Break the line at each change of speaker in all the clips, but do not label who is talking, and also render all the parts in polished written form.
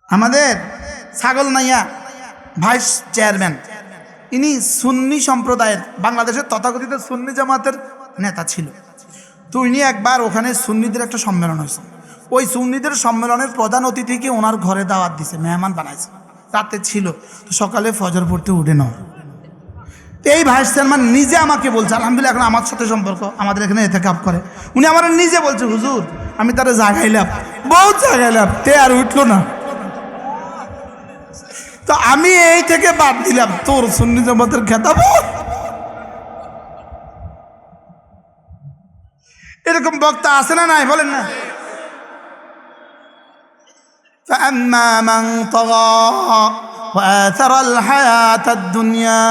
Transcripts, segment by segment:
আমাদের ছাগল Naiya vice chairman, ইনি সুন্নি সম্প্রদায়ের বাংলাদেশের তথাকথিত সুন্নি জামাতের নেতা ছিল। তো ইনি একবার ওখানে সুন্নিদের একটা সম্মেলন হয়েছে, ওই সুন্নিদের সম্মেলনের প্রধান অতিথিকে ওনার ঘরে দাওয়াত দিছে, মেহমান বানাইছে, রাতে ছিল। তো সকালে ফজর পড়তে উঠে নাও, তো এই ভাইস চেয়ারম্যান নিজে আমাকে বলছে, আলহামদুলিল্লাহ এখন আমার সাথে সম্পর্ক, আমাদের এখানে এতেকাফ করে, উনি আমার নিজে বলছে, হুজুর আমি তারা জাগাইলাম, বহুত জাগাইলাম, তে আর উঠলো না। তো আমি এই থেকে বাদ দিলাম, তোর সুন্নি জামাতের খেতাবো। এরকম বক্তা আছে না নাই বলেন না? فأما من طغى وآثر الحياة الدنيا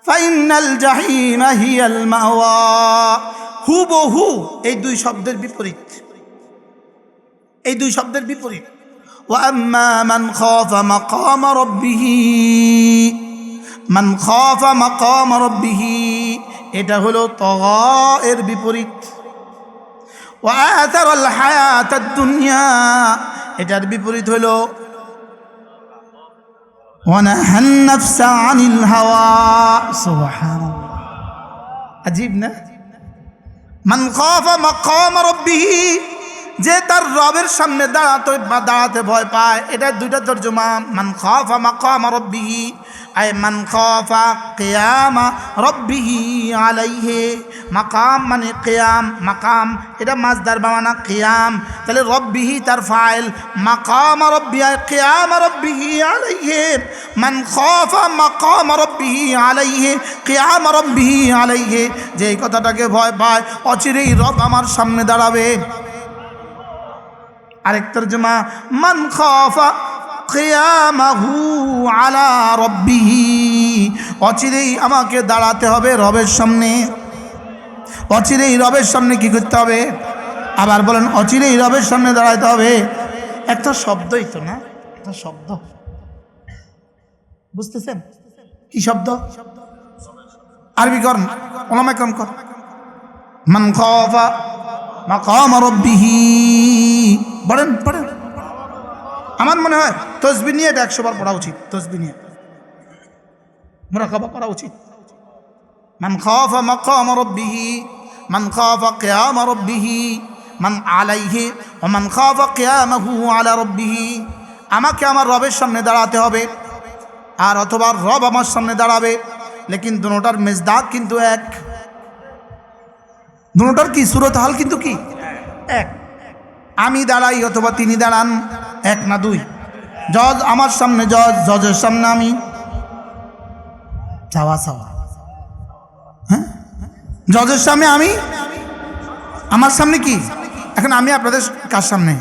فإن الجحيم هي المأوى। হুবহু এই দুই শব্দের বিপরীত, এই দুই শব্দের বিপরীত। وأما من خاف مقام ربه, من خاف مقام ربه এটা হলো তগা এর বিপরীত। وآثر الحياة الدنيا এটার বিপরীত হলো ونهى النفس عن الهوى। سبحان الله, আজীব না? من خاف مقام ربه যে তার রবের সামনে দাঁড়াতে ভয় পায়, এটা দুইটা তরজমা। মান খাফা মাকাম রাব্বিহি আই মান খাফা কিয়ামা রাব্বিহি আলাইহি। মাকাম মানে কিয়াম, মাকাম এটা মাসদার বানানা কিয়াম, তাহলে রব্বিহি তার ফাইল, মাকাম রাব্বি আই কিয়াম রাব্বিহি আলাইহি। মান খাফা মাকাম রাব্বিহি আলাইহি কিয়াম রাব্বিহি আলাইহি, যে এই কথাটাকে ভয় পায় অচিরেই রব আমার সামনে দাঁড়াবে। আরেক তরজমা মান খাফা কিয়ামাহু আলা রাব্বিহি, অচিরেই আমাকে দাঁড়াতে হবে রবের সামনে। অচিরেই রবের সামনে কি করতে হবে? আবার বলেন, অচিরেই রবের সামনে দাঁড়াতে হবে। একটা শব্দই তো না, একটা শব্দ, বুঝতেছেন কি শব্দ? আরবি করেন, ওলামা কেরাম করেন। মান খাফা মাকাম রাব্বিহি, পড়েন পড়েন। আমার মনে হয় তসবিহ নিয়ে এটা 100 বার পড়া উচিত, তসবিহ নিয়ে মুরাকাবা করা উচিত। মান খাফা মাকাম রাব্বিহি, মান খাফা কিয়াম রাব্বিহি, মান আলাইহি ওয়া মান খাফা কিয়ামাহু আলা রাব্বিহি। আমাকে আমার রবের সামনে দাঁড়াতে হবে, আর অথবা রব আমার সামনে দাঁড়াবে, লেকিন দুটোটার মেজদাক কিন্তু এক, দুটোটার কি সুরত হাল কিন্তু কি এক। আমি দাঁড়াই অথবা তিনি দাঁড়ান, এক না দুই। জজ আমার সামনে জজ, জজের সামনে আমি, চাওয়া চাওয়া। হ্যাঁ, জজের সামনে আমি, আমার সামনে কি? এখন আমি আপনাদের কার সামনে,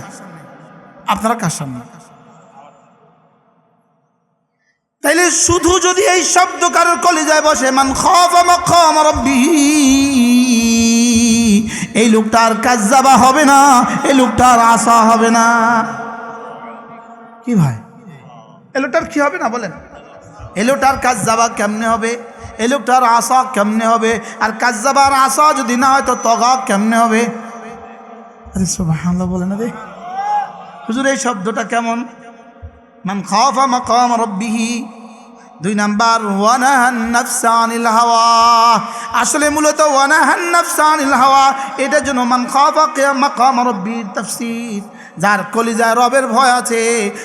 আপনারা কার সামনে? তাইলে শুধু যদি এই শব্দ কারোর কলিজায় বসে, মান খাফা মাকাম রাব্বিহি, এই লোকটার কাজ্জাবা হবে না, এই লোকটার আশা হবে না। কি ভাই, এই লোকটার কি হবে না বলেন? এই লোকটার কাজ্জাবা কেমনে হবে? এই লোকটার আশা কেমনে হবে? আর কাজ্জাবার আশা যদি না হয় তো তগা কেমনে হবে? আরে সুবহানাল্লাহ বলেন না রে হুজুর, এই শব্দটা কেমন? মান খাফা মাকাম রাব্বিহি। 2 নাম্বার ওয়ানাহান নাফসা আনিল হাওয়া। আসলে মূলত ওয়ানাহান নাফসা আনিল হাওয়া এটার জন্য মান খাফা মাকাম রাব্বির তাফসীর, যার কলিজায় রবের ভয় আছে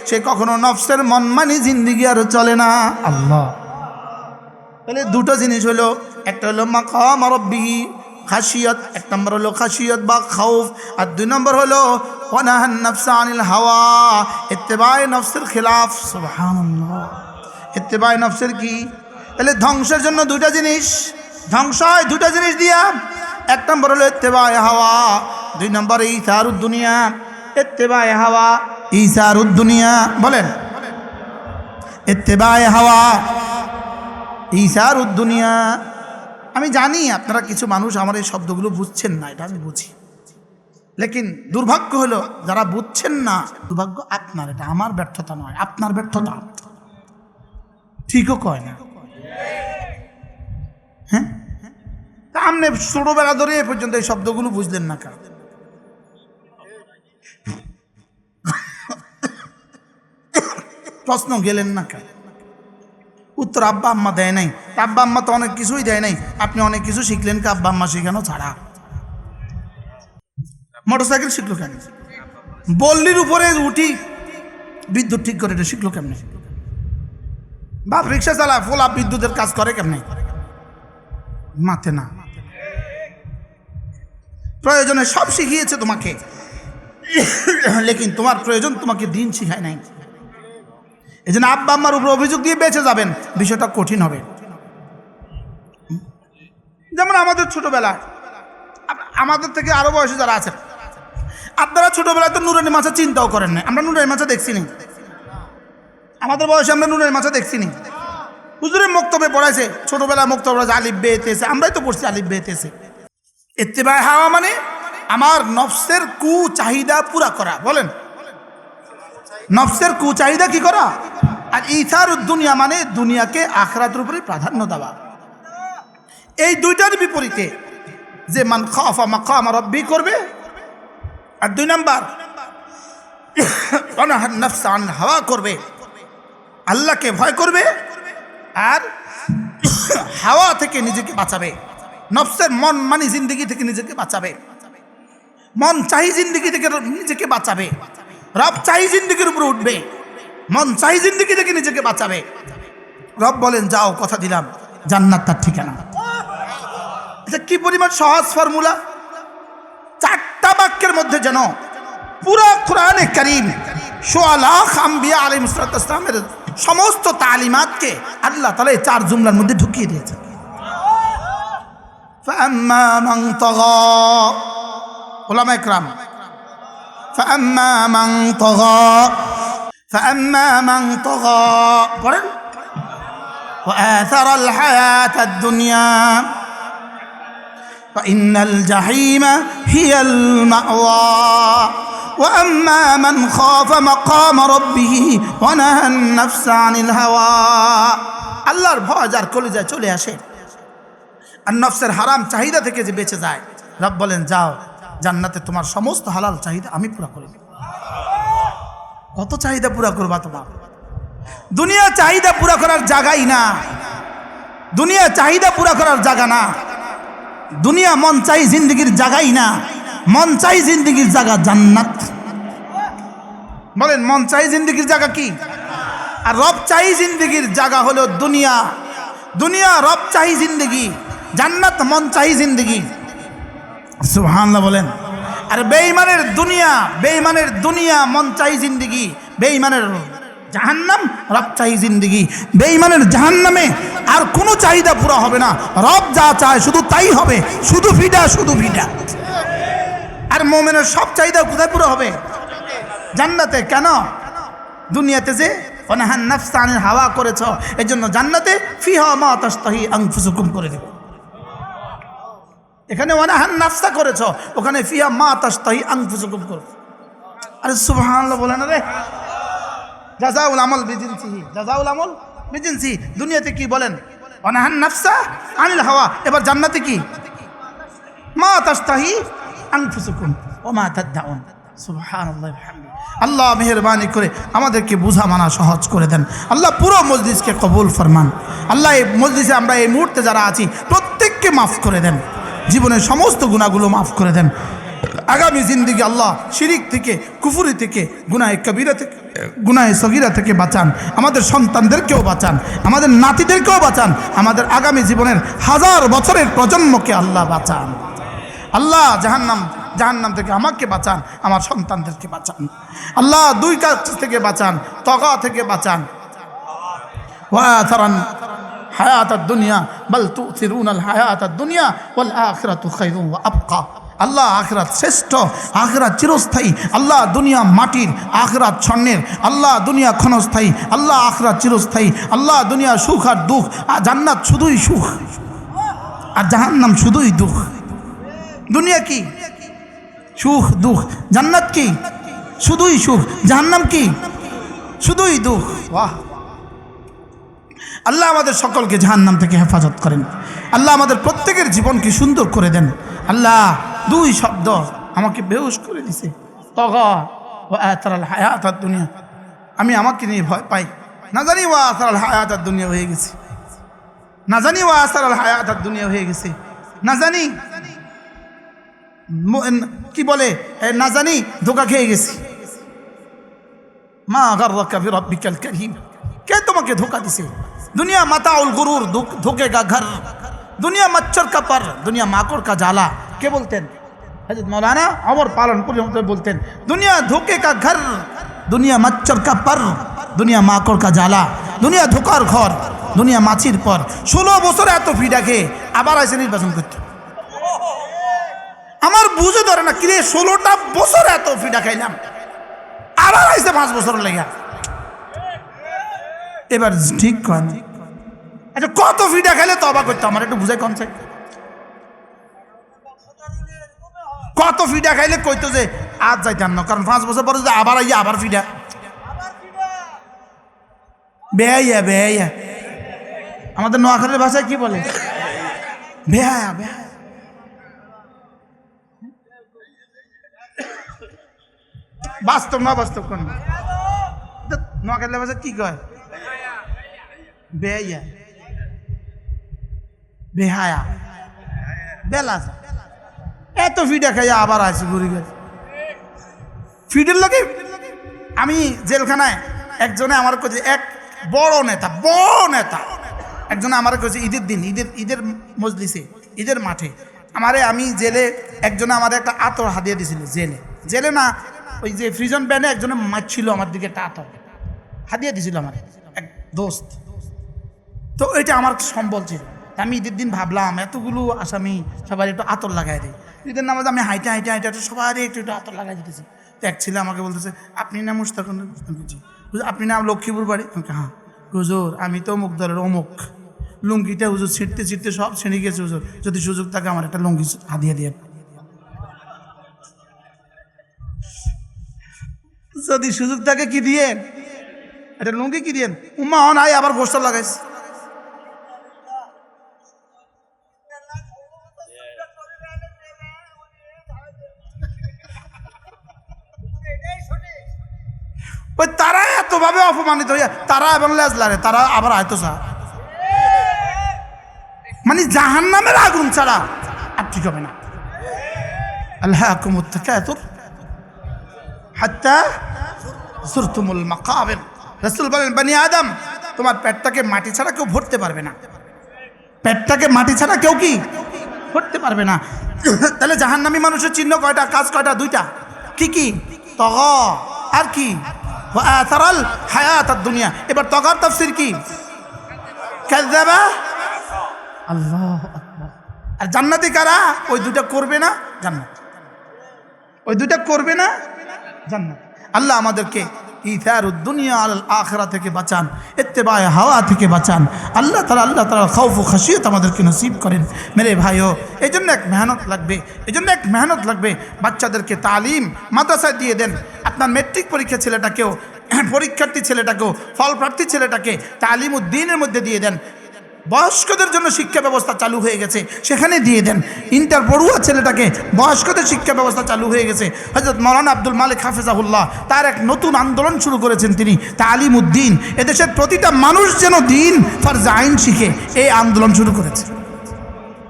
সে কখনো নফসের মনমানি জিন্দেগি আর চলে না। আল্লাহ, তাহলে দুটো জিনিস হলো, একটা হলো মাকাম রাব্বিহি খাশিয়ত, 1 নম্বর হলো খাশিয়ত বা খাউফ, আর 2 নম্বর হলো ওয়ানাহান নাফসা আনিল হাওয়া, ইত্তেবায়ে নফসের খিলাফ। সুবহানাল্লাহ, ইত্তেবায়ে নফসের কি? তাহলে ধ্বংসের জন্য 2টা জিনিস, ধ্বংস হয় 2টা জিনিস দিয়া। 1 নম্বর হলো ইত্তেবায়ে হাওয়া, 2 নম্বর ইসারুদ দুনিয়া। ইত্তেবায়ে হাওয়া, ইসারুদ দুনিয়া, বলেন ইত্তেবায়ে হাওয়া, ইসারুদ দুনিয়া। আমি জানি আপনারা কিছু মানুষ আমার এই শব্দগুলো বুঝছেন না, এটা আমি বুঝি, লেকিন দুর্ভাগ্য হলো যারা বুঝছেন না, দুর্ভাগ্য আপনার, এটা আমার ব্যর্থতা নয়, আপনার ব্যর্থতা। ঠিকও কয় না? হ্যাঁ, আপনি ছোটবেলা ধরে এ পর্যন্ত এই শব্দগুলো বুঝলেন না কেন? প্রশ্ন গেলেন না কেন? উত্তর আব্বা আম্মা দেয় নাই। আব্বা আম্মা তো অনেক কিছুই দেয় নাই, আপনি অনেক কিছু শিখলেন কি আব্বা আম্মা শেখানো ছাড়া? মোটরসাইকেল শিখলো কেন? বল্লির উপরে উঠি বিদ্যুৎ ঠিক করে, এটা শিখলো কেমনে? বাপ রিক্সা চালা, ফোলা বিদ্যুতের কাজ করে কেমনে? মাথে না। প্রয়োজনে সব শিখিয়েছে তোমাকে, লেকিন তোমার প্রয়োজন তোমাকে দিন শিখায় নাই। এই জন্য আব্বা আম্মার উপর অভিযোগ দিয়ে বেঁচে যাবেন, বিষয়টা কঠিন হবে। যেমন আমাদের ছোটবেলায়, আমাদের থেকে আরো বয়সে যারা আছেন, আপনারা ছোটবেলায় তো নুরানি মাছা চিন্তাও করেন না। আমরা নুরানি মাছা দেখছি নি, আমাদের বয়সে আমরা নুরানি মাছা দেখছি নি। হুজুরের মক্তবে পড়াইছে, ছোটবেলায় মক্তবে পড়াইছে আলিফ বে তেছে, আমরাই তো পড়ছি আলিফ বে তেছে। ইত্তেবা হাওয়া মানে আমার নফসের কু চাহিদা পুরা করা। বলেন, নফসের কু চাহিদা কি করা? আর ইথারুদ দুনিয়া মানে দুনিয়াকে আখিরাতের উপরে প্রাধান্য দেওয়া। এই দুইটার বিপরীতে যে মান খাফা মাকাম রাব্বি করবে, আর 2 নাম্বার অনাহান নফস আনিল হাওয়া করবে, আল্লাহকে ভয় করবে আর হাওয়া থেকে নিজেকে বাঁচাবে। নফসের মন মানি জিন্দগি থেকে নিজেকে বাঁচাবে, মন চাহি জিন্দগি থেকে নিজেকে বাঁচাবে। রব চাহি জিন্দগির উপরে উঠবে, মন চাহি জিন্দগি থেকে নিজেকে বাঁচাবে। রব বলেন যাও, কথা দিলাম জান্নাত তার ঠিকানা। এটা কি পরিমাণ সহজ ফর্মুলা! 4টা বাক্যের মধ্যে যেন পুরো কোরআনে কারীম 16 লাখ আম্বিয়া আলাইহিস সালামের সমস্ত তালিমাতকে আল্লাহ তাআলা এই 4 জুমলার মধ্যে ঢুকিয়ে দিয়েছেন। ফাআম্মা মান তাগা, উলামা ইকরাম, ফাআম্মা মান তাগা, ফাআম্মা মান তাগা পড়েন, ওয়া আথারাল হায়াতাদ দুনিয়া ফাইন্নাল জাহিমা হিয়াল মাওয়া وأما من خاف مقام ربه ونهى النفس عن الهوى। আল্লাহর ভয় যার কলিজায় চলে আসে আর নফসের হারাম চাহিদা থেকে যে বেঁচে যায়, রব বলেন যাও জান্নাতে তোমার সমস্ত হালাল চাহিদা আমি পুরা করে দেব। কত চাহিদা পুরা করবা তোমার? দুনিয়া চাহিদা পুরা করার জায়গাই না, দুনিয়া চাহিদা পুরা করার জায়গা না। দুনিয়া মন চাই জিন্দগির জায়গাই না, মন চাই জিন্দগির জায়গা জান্নাত। বলেন, মন চাই জিন্দগির জায়গা কি? আর রব চাই জিন্দগির জায়গা হলো দুনিয়া। দুনিয়া রব চাই জিন্দগি, জান্নাত মন চাই জিন্দগি। সুবহানাল্লাহ বলেন। আর বেঈমানের দুনিয়া, বেঈমানের দুনিয়া মন চাই জিন্দগি, বেঈমানের জাহান্নাম রব চাই জিন্দগি। বেঈমানের জাহান্নামে আর কোনো চাহিদা পুরো হবে না, রব যা চায় শুধু তাই হবে, শুধু ভিডা, শুধু ভিডা। আর মুমিনের সব চাহিদা কোথায় পুরো হবে? জান্নাতে। কেন? দুনিয়াতে যে ওয়ানাহান নাফস আনিল হাওয়া করেছ, এই জন্য জান্নাতে ফিহা মা তাশতাহি আনফুসুকুম করে দেব। এখানে ওয়ানাহান নাফসা করেছ, ওখানে ফিহা মা তাশতাহি আনফুসুকুম করবে। আরে সুবহানাল্লাহ বলেন। রে জাযাউল আমল বিজিনসিহি, জাযাউল আমল বিজিনসি। দুনিয়াতে কি বলেন? ওয়ানাহান নাফসা আনিল হাওয়া। এবার জান্নাতে কি? মা তাশতাহি আনফুসুকুম ওয়া মা তাদউন। সুবহানাল্লাহ বিহামদি। আল্লাহ মেহেরবানি করে আমাদেরকে বুঝা মানা সহজ করে দেন। আল্লাহ পুরো মজলিসকে কবুল ফরমান। আল্লাহ এই মজলিসে আমরা এই মুহূর্তে যারা আছি প্রত্যেককে মাফ করে দেন, জীবনের সমস্ত গুনাহগুলো মাফ করে দেন। আগামী জিন্দেগি আল্লাহ শিরিক থেকে, কুফরি থেকে, গুনাহে কবিরা থেকে, গুনাহে সগীরা থেকে বাঁচান। আমাদের সন্তানদেরকেও বাঁচান, আমাদের নাতিদেরকেও বাঁচান, আমাদের আগামী জীবনের 1000 বছরের প্রজন্মকে আল্লাহ বাঁচান। আল্লাহ জাহান্নাম থেকে আমাকে বাঁচান, আমার সন্তানদেরকে বাঁচান। আল্লাহ 2 কাজ থেকে বাঁচান, তগা থেকে বাঁচান। ওয়া আথারান হায়াতাদ দুনিয়া বাল তুসিরুনাল হায়াতাদ দুনিয়া ওয়াল আখিরাতু খায়রুন ওয়া আবকা। আল্লাহ আখিরাত শ্রেষ্ঠ, আখিরাত চিরস্থায়ী। আল্লাহ দুনিয়া মাটির, আখিরাত স্বর্ণের। আল্লাহ দুনিয়া ক্ষণস্থায়ী, আল্লাহ আখিরাত চিরস্থায়ী। আল্লাহ দুনিয়া সুখ আর দুঃখ, আর জান্নাত শুধুই সুখ আর জাহান্নাম শুধুই দুঃখ। দুনিয়া কি? সুখ দুঃখ। জান্নাত কি? শুধুই সুখ। জাহান্নাম কি? শুধুই দুঃখ। বাহ! আল্লাহ আমাদের সকলকে জাহান্নাম থেকে হেফাজত করেন। আল্লাহ আমাদের প্রত্যেকের জীবনকে সুন্দর করে দেন। আল্লাহ 2 শব্দ আমাকে বেহুশ করে দিছে, তগা ওয়া আতারাল হায়াতাদ দুনিয়া। আমি আমাকে নিয়ে ভয় পাই, না জানি ওয়া আসারাল হায়াতাদ দুনিয়া হয়ে গেছে, না জানি ওয়া আসারাল হায়াতাদ দুনিয়া হয়ে গেছে, না জানি কি বলে, না জানি ধোকা খেয়ে গেছি। মা গাররাকা বিরাব্বিকাল কারীম, কে তোমাকে ধোকা দিছে? দুনিয়া মাতাউল গুরুর, ধোকেগা ঘর, দুনিয়া মচ্ছর কা पर, দুনিয়া মাকড় কা জালা। কে বলতেন? হযরত মৌলানা ওমর পালনপুরি বলতেন, দুনিয়া ধোকে কা ঘর, দুনিয়া মচ্ছর কা पर, দুনিয়া মাকড় কা জালা। দুনিয়া ধোকার ঘর, দুনিয়া মাছির পর। 16 বছর এত ফিডা খেয়ে আবার আইসে নির্বাচন করতে। আমার বুঝে ধরে না, কিরে 16টা বছর এত ফিডা খাইলাম, আবার আইসে 5 বছর লেগে। এবার ঠিক কয় না, আচ্ছা কত ফিডা খাইলে তবা করতে? আমার একটু বুঝাই কনছে, কত ফিডা খাইলে কইতো যে আজ যাইতাম না, কারণ 5 বছর পরে যদি আবার আইয়া আবার ফিডা। বেহাইয়া বেহাইয়া, আমাদের নোয়াখালীর ভাষায় কি বলে? বেহায়া বেহায়া। বাস্তব না বাস্তব কোন? নোয়াখালীর ভাষা কি কয়? বেহাইয়া বেহায়া বেলা। এত ফিডা খাইয়া আবার আছে ঘুরে গেছে ফিডের লোকে। আমি জেলখানায় একজনে আমার কাছে, এক বড় নেতা একজনে আমার কাছে ঈদের দিন, ঈদের মজলিসে, ঈদের মাঠে আমারে, আমি জেলে, একজনে আমার একটা আতর হাদিয়া দিয়েছিল। জেলে না, ওই যে ফ্রিজন ব্যান্ডে একজনে মারছিল আমার দিকে, একটা আতর হাদিয়া দিয়েছিল আমার এক দোস্ত। তো ওইটা আমার সম্বল ছিল। আমি ঈদের দিন ভাবলাম এতগুলো আসামি সবাই একটু আতর লাগাই দিই। ঈদের নামাজ আমি হাইটে সবাই একটু আতর লাগাই দিতেছি। তো এক ছেলে আমাকে বলতেছে, আপনি না মুশতাক, আপনি না লক্ষ্মীপুর বাড়ি? হ্যাঁ। হুজুর আমি তো অমুক দলের অমুক। লুঙ্গিটা হুজুর ছিঁড়তে সব ছিঁড়ে গেছে হুজুর, যদি সুযোগ থাকে আমার একটা লুঙ্গি হাদিয়া দিয়ে, যদি সুযোগ থাকে কি দিয়ে, একটা লুঙ্গি কি দিয়ে। উম্মা নাই আবার গোসল লাগাইছে। ওই তারা এতভাবে অপমানিত হইয়া তারা এবং লেজ লারে, তারা আবার আয়তো চা, মানে জাহান্নামের আগুন ছাড়া আর ঠিক হবে না। আল্লাহকুমুত তাকাতুর হাত্তা যুরতুমুল মাকাবির। রাসূল বলেন, বনি আদম, তোমার পেটটাকে মাটি ছাড়া কেউ ভরতে পারবে না। পেটটাকে মাটি ছাড়া কেউ কি ভরতে পারবে না। তাহলে জাহান্নামী মানুষের চিহ্ন কয়টা? কাজ কয়টা? 2টা। কি কি? তগা আর কি? আসারাল হায়াতাদ দুনিয়া। এবার তগার তাফসীর কি? কাযাবা। আল্লাহু আকবার। আর জান্নাতি কারা? ওই 2টা করবে না জান্নাত, ওই 2টা করবে না জান্নাত। আল্লাহ আমাদেরকে ইথারুদ দুনিয়া আলাল আখিরা থেকে বাঁচান, ইত্তেবায়ে হাওয়া থেকে বাঁচান। আল্লাহ তাআলা খাউফ ও খাশিয়াত আমাদেরকে নসিব করেন। মেরে ভাইও, এই জন্য এক মেহনত লাগবে। বাচ্চাদেরকে তালিম মাদ্রাসায় দিয়ে দেন। আপনার মেট্রিক পরীক্ষা ছেলেটাকেও, পরীক্ষার্থী ছেলেটাকেও, ফলপ্রার্থী ছেলেটাকে তালিমউদ্দিনের মধ্যে দিয়ে দেন। বয়স্কদের জন্য শিক্ষা ব্যবস্থা চালু হয়ে গেছে, সেখানে দিয়ে দেন। ইন্টার পড়ুয়া ছেলেটাকে, বয়স্কদের শিক্ষা ব্যবস্থা চালু হয়ে গেছে। হযরত মাওলানা আব্দুল মালিক হাফেজাহুল্লাহ তার এক নতুন আন্দোলন শুরু করেছেন, তিনি তালিমউদ্দিন। এদেশের প্রতিটা মানুষ যেন দিন ফরজ আইন শিখে, এই আন্দোলন শুরু করেছে।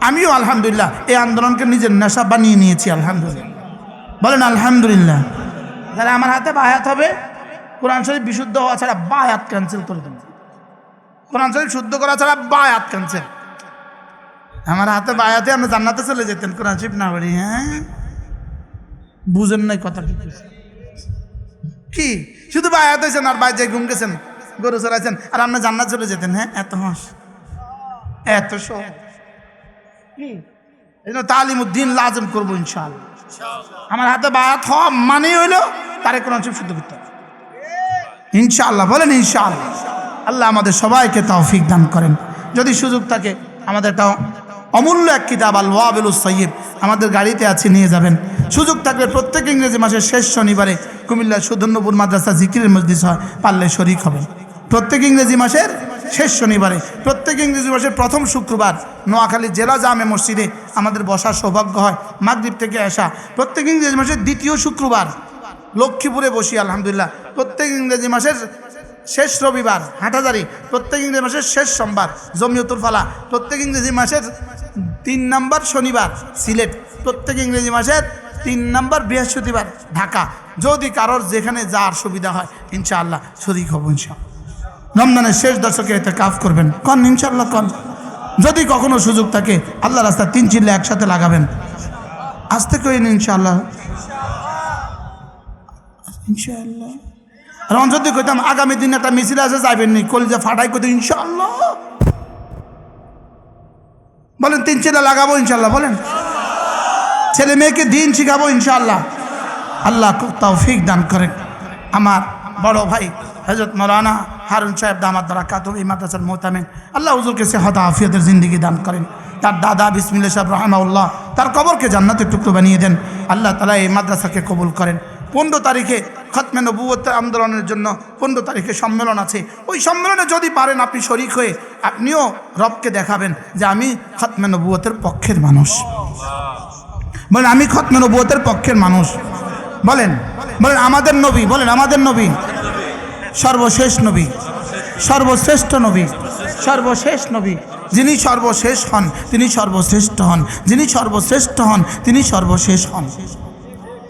আমিও আলহামদুলিল্লাহ এই আন্দোলনকে নিজের নেশা বানিয়ে নিয়েছি। আলহামদুলিল্লাহ, বলেন আলহামদুলিল্লাহ। যারা আমার হাতে বায়াত হবে, কোরআন শরীফ বিশুদ্ধ হওয়া ছাড়া বায়াত ক্যান্সেল করে দেন। কোরআন শরীফ শুদ্ধ করা ছাড়া বায়াত ক্যান্সেল। আমার হাতে বায়াতে আপনি জান্নাতে চলে যেতেন, কোরআন শরীফ না পড়ি। হ্যাঁ, বুঝেন নাই কথা কি? শুধু বায়াত হয়েছেন আর বাইরে ঘুম গেছেন, গরু চড়াইছেন, আর আপনি জান্নাত চলে যেতেন। হ্যাঁ, এত হাস, এত সব কি? এই জন্য তালিমউদ্দিন লাজম করবো ইনশাআল্লাহ। আমার হাতে বায়াত হওয়া মানে হইল তারে কোরআন শরীফ শুদ্ধ করতে হবে ইনশাআল্লাহ। বলেন ইনশাআল্লাহ। আল্লাহ আমাদের সবাইকে তৌফিক দান করেন। যদি সুযোগ থাকে আমাদের একটা অমূল্য এক কিতাব আল ওয়াবিলুস সাইয়্যিব আমাদের গাড়িতে আছে, নিয়ে যাবেন। সুযোগ থাকলে প্রত্যেক ইংরেজি মাসের শেষ শনিবারে কুমিল্লার সুধন্যপুর মাদ্রাসা জিকিরের মজলিস হয়, পারলে শরীক হবেন। প্রত্যেক ইংরেজি মাসের শেষ শনিবারে, প্রত্যেক ইংরেজি মাসের প্রথম শুক্রবার নোয়াখালী জেলা জামে মসজিদে আমাদের বসার সৌভাগ্য হয়। মাগরিব থেকে আসা প্রত্যেক ইংরেজি মাসের দ্বিতীয় শুক্রবার লক্ষ্মীপুরে বসি আলহামদুলিল্লাহ। প্রত্যেক ইংরেজি মাসের শেষ রবিবার হাটহাজারি, প্রত্যেক ইংরেজি মাসের শেষ সোমবার জমিয়তুল ফালা, প্রত্যেক ইংরেজি মাসের 3 নম্বর শনিবার সিলেট, প্রত্যেক ইংরেজি মাসের 3 নম্বর বৃহস্পতিবার ঢাকা। যদি কারোর যেখানে যাওয়ার সুবিধা হয় ইনশাআল্লাহ শরীক হব ইনশাআল্লাহ। রমজানের শেষ দশকে এতে কাফ করবেন কন ইনশাআল্লাহ কন। যদি কখনো সুযোগ থাকে আল্লাহ রাস্তা 3 চিল্লা একসাথে লাগাবেন, আসতে করেন ইনশাআল্লাহ ইনশাআল্লাহ। আর যদি কইতাম আগামী দিন একটা মিছিল আছে যাবেন নি, কলিজা ফাটাই কইতে ইনশাআল্লাহ বলেন। 3 চিল্লা লাগাবো ইনশাআল্লাহ বলেন। ছেলে মেয়েকে দিন শিখাবো ইনশাআল্লাহ। আল্লাহ তৌফিক দান করেন। আমার বড় ভাই হযরত মাওলানা হারুন সাহেব দামাত বারাকাতুহু এই মাদ্রাসার মুহতামিম, আল্লাহ হুজুরকে সেহত আফিয়াতের জিন্দেগি দান করেন। তার দাদা বিসমিল্লাহ সাহেব রাহিমাহুল্লাহ তার কবরকে জান্নাতের টুকরো বানিয়ে দেন। আল্লাহ তাআলা এই মাদ্রাসাকে কবুল করেন। 15 তারিখে খতমে নবুয়ত আন্দোলনের জন্য 15 তারিখে সম্মেলন আছে। ওই সম্মেলনে যদি পারেন আপনি শরীক হয়ে আপনিও রবকে দেখাবেন যে আমি খতমে নবুয়তের পক্ষের মানুষ। বলেন আমি খতমে নবুয়তের পক্ষের মানুষ। বলেন বলেন আমাদের নবী, বলেন আমাদের নবী সর্বশেষ নবী, সর্বশ্রেষ্ঠ নবী, সর্বশেষ নবী। যিনি সর্বশেষ হন তিনি সর্বশ্রেষ্ঠ হন, যিনি সর্বশ্রেষ্ঠ হন তিনি সর্বশেষ হন।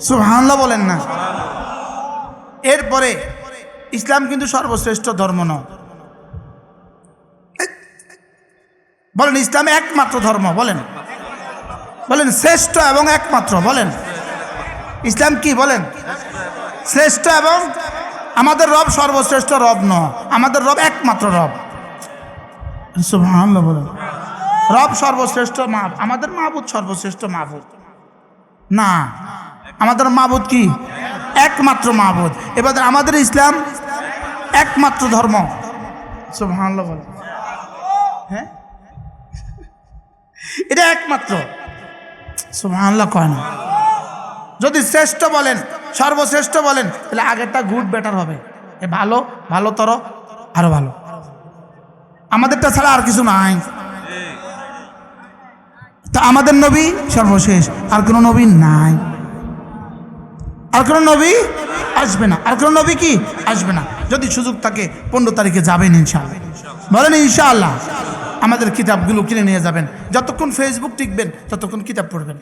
সুবহানাল্লাহ বলেন না। এরপরে ইসলাম কিন্তু সর্বশ্রেষ্ঠ ধর্ম নয়। বলেন ইসলাম একমাত্র ধর্ম, বলেন বলেন শ্রেষ্ঠ এবং একমাত্র, বলেন ইসলাম কি, বলেন শ্রেষ্ঠ এবং আমাদের রব সর্বশ্রেষ্ঠ রব নয়, আমাদের রব একমাত্র রব। সুবহানাল্লাহ বলেন। রব সর্বশ্রেষ্ঠ আমাদের মাবুদ সর্বশ্রেষ্ঠ মাবুদ না, আমাদের মাবুদ কি একমাত্র মাবুদ। এবার আমাদের ইসলাম একমাত্র ধর্ম। সুবহানাল্লাহ বলেন। হ্যাঁ এটা একমাত্র। সুবহানাল্লাহ কয় না। যদি শ্রেষ্ঠ বলেন সর্বশ্রেষ্ঠ বলেন তাহলে আগেরটা গুড বেটার হবে, এ ভালো ভালোতর আরো ভালো। আমাদেরটা ছাড়া আর কিছু নাই। তা আমাদের নবী সর্বশেষ, আর কোনো নবী নাই, আর কোনো নবী আসবে না, আর কোনো নবী কি আসবে না। যদি সুযোগ থাকে 15 তারিখে যাবেন ইনশাআল্লাহ, বলেন ইনশাআল্লাহ। আমাদের কিতাবগুলো কিনে নিয়ে যাবেন। যতক্ষণ ফেসবুক টিকবেন ততক্ষণ কিতাব পড়বেন,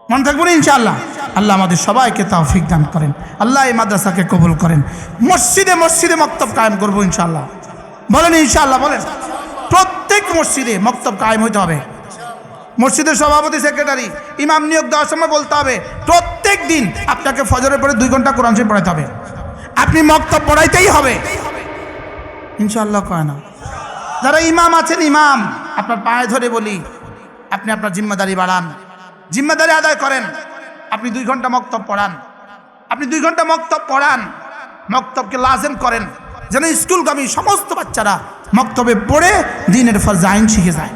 মনে থাকবেন ইনশাআল্লাহ। আল্লাহ আমাদের সবাইকে তৌফিক দান করেন। আল্লাহ এই মাদ্রাসাকে কবুল করেন। মসজিদে মসজিদে মক্তব কায়েম করবো ইনশাআল্লাহ, বলেন ইনশাআল্লাহ বলেন। প্রত্যেক মসজিদে মক্তব কায়েম হইতে হবে। মসজিদের সভাপতি সেক্রেটারি ইমাম নিয়োগ দেওয়ার সময় বলতে হবে প্রত্যেক দিন আপনাকে ফজরের পরে 2 ঘন্টা কোরআন শরীফ পড়াতে হবে, আপনি মক্তব পড়াইতেই হবে ইনশাআল্লাহ। কয় না যারা ইমাম আছেন, ইমাম আপনার পায়ে ধরে বলি আপনি আপনার জিম্মাদারি বাড়ান, জিম্মাদারি আদায় করেন। আপনি 2 ঘন্টা মক্তব পড়ান, আপনি 2 ঘন্টা মক্তব পড়ান, মক্তবকে লাজেম করেন যেন স্কুলগামী সমস্ত বাচ্চারা মক্তবে পড়ে দ্বীনের ফরজ আইন শিখে যায়,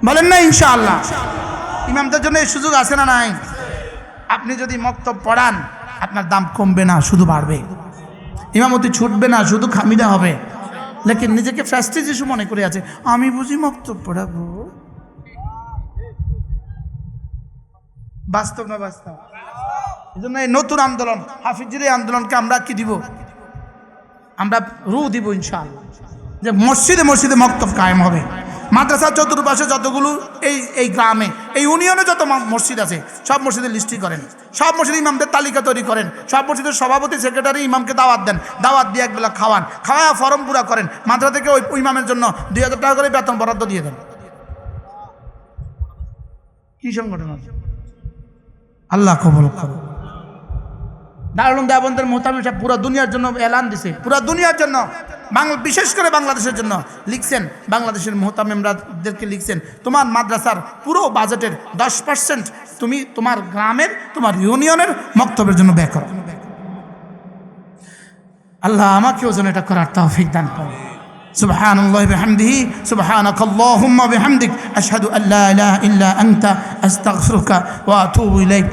বলেন না ইনশাআল্লাহ। ইমামদের জন্য এই সুযোগ আছে না নাই? আপনি যদি মক্তব পড়ান আপনার দাম কমবে না, শুধু বাড়বে। ইমামতি ছুটবে না, শুধু খামিদা হবে। লেকিন নিজেকে ফ্যাস্টিজ ইস্যু মনে করে আছে, আমি বুঝি মক্তব পড়াবো। বাস্তব না বাস্তব? এই জন্য এই নতুন আন্দোলন হাফিজের এই আন্দোলনকে আমরা কি দিব? আমরা রূহ দিব ইনশাআল্লাহ, যে মসজিদে মসজিদে মক্তব কায়েম হবে। মাদ্রাসার চতুর্পাশে যতগুলো এই গ্রামে এই ইউনিয়নে যত মসজিদ আছে সব মসজিদের লিস্টি করেন, সব মসজিদে ইমামদের তালিকা তৈরি করেন, সব মসজিদের সভাপতি সেক্রেটারি ইমামকে দাওয়াত দেন, দাওয়াত দিয়ে একবেলা খাওয়ান, খাওয়া ফরম পুরা করেন। মাদ্রাসা থেকে ওই ইমামের জন্য 2000 টাকা করে বেতন বরাদ্দ দিয়ে দেন। কি সংগঠন আছে? আল্লাহ কবুল করুন। দারুল দেওবন্দের মুহতামিম সাহেব পুরো দুনিয়ার জন্য এলান দিছে, পুরো দুনিয়ার জন্য, বিশেষ করে বাংলাদেশের জন্য লিখছেন। বাংলাদেশের মুহতামিমদেরকে লিখছেন তোমার মাদ্রাসার পুরো বাজেটের 10% তুমি তোমার গ্রামের তোমার ইউনিয়নের মক্তবের জন্য ব্যয় করো। আল্লাহ আমাকেও যেন এটা করার তৌফিক দান করুন। সুবহানাল্লাহি বিহামদিহি সুবহানাকাল্লাহুম্মা বিহামদিক আশহাদু আল্লা ইলাহা ইল্লা আনতা আস্তাগফিরুকা ওয়া আতুবু ইলাইক।